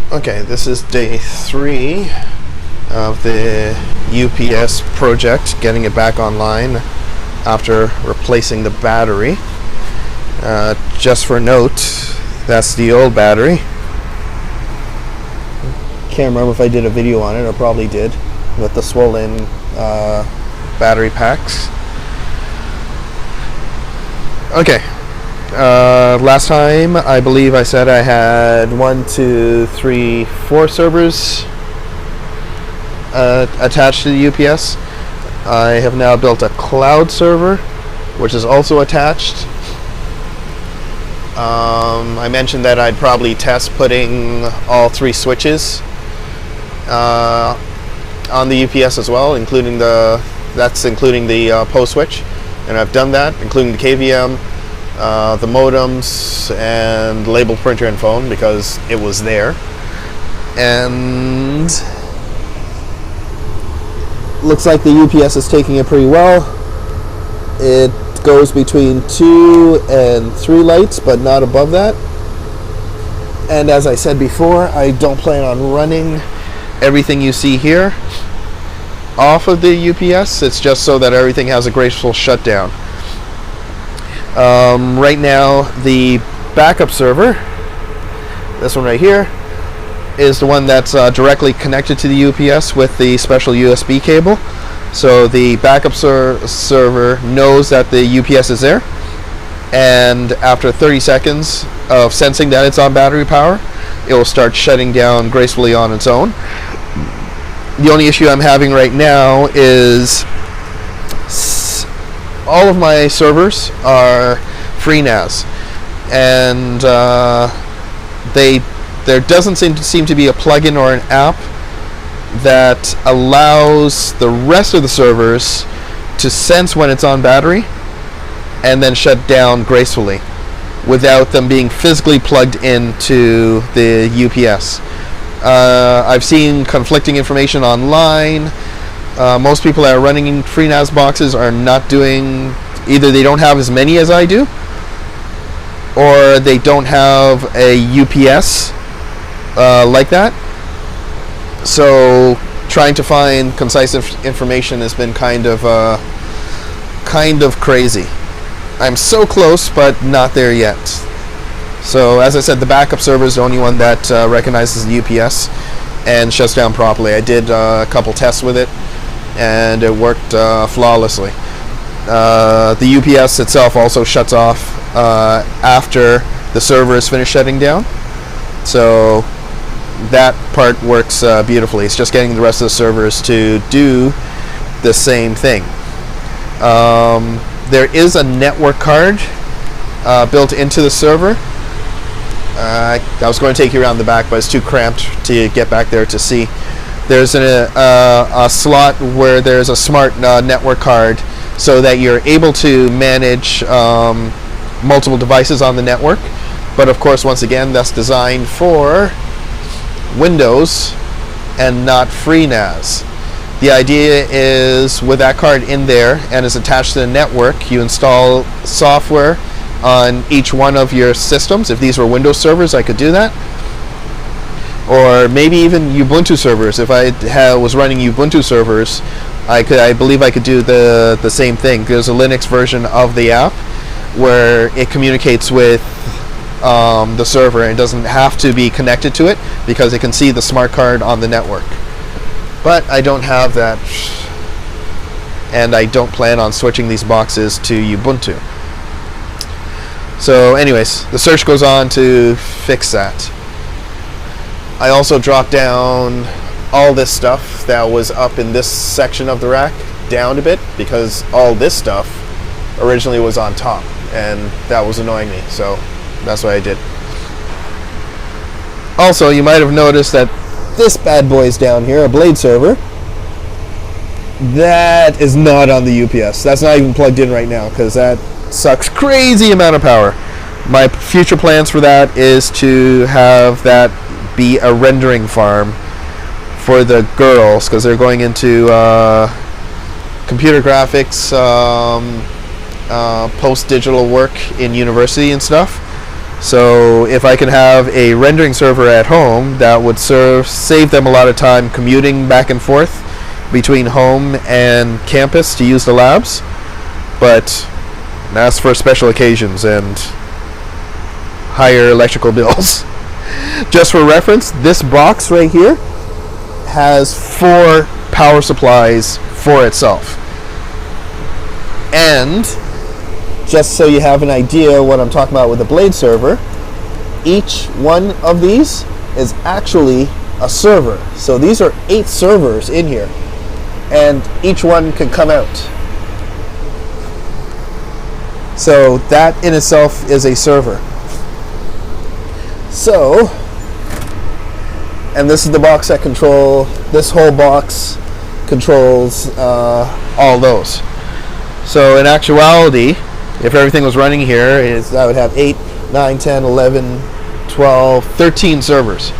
Okay, this is day 3 of the UPS project, getting it back online after replacing the battery. Just for note, that's the old battery. Can't remember if I did a video on it, I probably did, with the swollen battery packs. Okay. Last time, I believe I said I had 4 servers attached to the UPS. I have now built a cloud server, which is also attached. I mentioned that I'd probably test putting all 3 switches on the UPS as well, including the post switch, and I've done that, including the KVM. The modems and label printer and phone, because it was there, and looks like the UPS is taking it pretty well. It goes between 2 and 3 lights, but not above that. And as I said before, I don't plan on running everything you see here off of the UPS. It's just so that everything has a graceful shutdown. Right now, the backup server, this one right here, is the one that's directly connected to the UPS with the special USB cable. So the backup server knows that the UPS is there, and after 30 seconds of sensing that it's on battery power, it will start shutting down gracefully on its own. The only issue I'm having right now is all of my servers are FreeNAS, and there doesn't seem to be a plugin or an app that allows the rest of the servers to sense when it's on battery and then shut down gracefully without them being physically plugged into the UPS. I've seen conflicting information online. Most people that are running FreeNAS boxes are not doing, either they don't have as many as I do, or they don't have a UPS like that. So trying to find concise information has been kind of crazy. I'm so close, but not there yet. So as I said, the backup server is the only one that recognizes the UPS and shuts down properly. I did a couple tests with it, and it worked flawlessly. The UPS itself also shuts off after the server is finished shutting down, so that part works beautifully. It's just getting the rest of the servers to do the same thing. There is a network card built into the server. I was going to take you around the back, but it's too cramped to get back there to see. There's a slot where there's a smart network card, so that you're able to manage multiple devices on the network. But of course, once again, that's designed for Windows and not FreeNAS. The idea is, with that card in there and is attached to the network, you install software on each one of your systems. If these were Windows servers, I could do that. Or maybe even Ubuntu servers. If I was running Ubuntu servers, I believe I could do the same thing. There's a Linux version of the app where it communicates with the server, and it doesn't have to be connected to it because it can see the smart card on the network. But I don't have that, and I don't plan on switching these boxes to Ubuntu. So anyways, the search goes on to fix that. I also dropped down all this stuff that was up in this section of the rack down a bit, because all this stuff originally was on top, and that was annoying me, so that's what I did. Also, you might have noticed that this bad boy is down here, a blade server. That is not on the UPS. That's not even plugged in right now, because that sucks crazy amount of power. My future plans for that is to have that be a rendering farm for the girls, because they're going into computer graphics, post-digital work in university and stuff. So if I can have a rendering server at home, that would save them a lot of time commuting back and forth between home and campus to use the labs. But that's for special occasions and higher electrical bills. Just for reference, this box right here has 4 power supplies for itself. And just so you have an idea what I'm talking about with the Blade server, each one of these is actually a server. So these are 8 servers in here, and each one can come out. So that in itself is a server. So, and this is the box that this whole box controls all those. So in actuality, if everything was running here, I would have 8, 9, 10, 11, 12, 13 servers.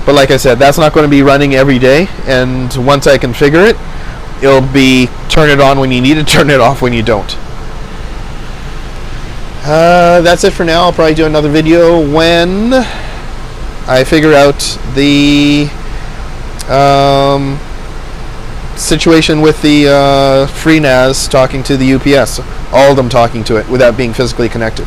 But like I said, that's not going to be running every day, and once I configure it, it'll be turn it on when you need it, turn it off when you don't. That's it for now. I'll probably do another video when I figure out the situation with the FreeNAS talking to the UPS. All of them talking to it without being physically connected.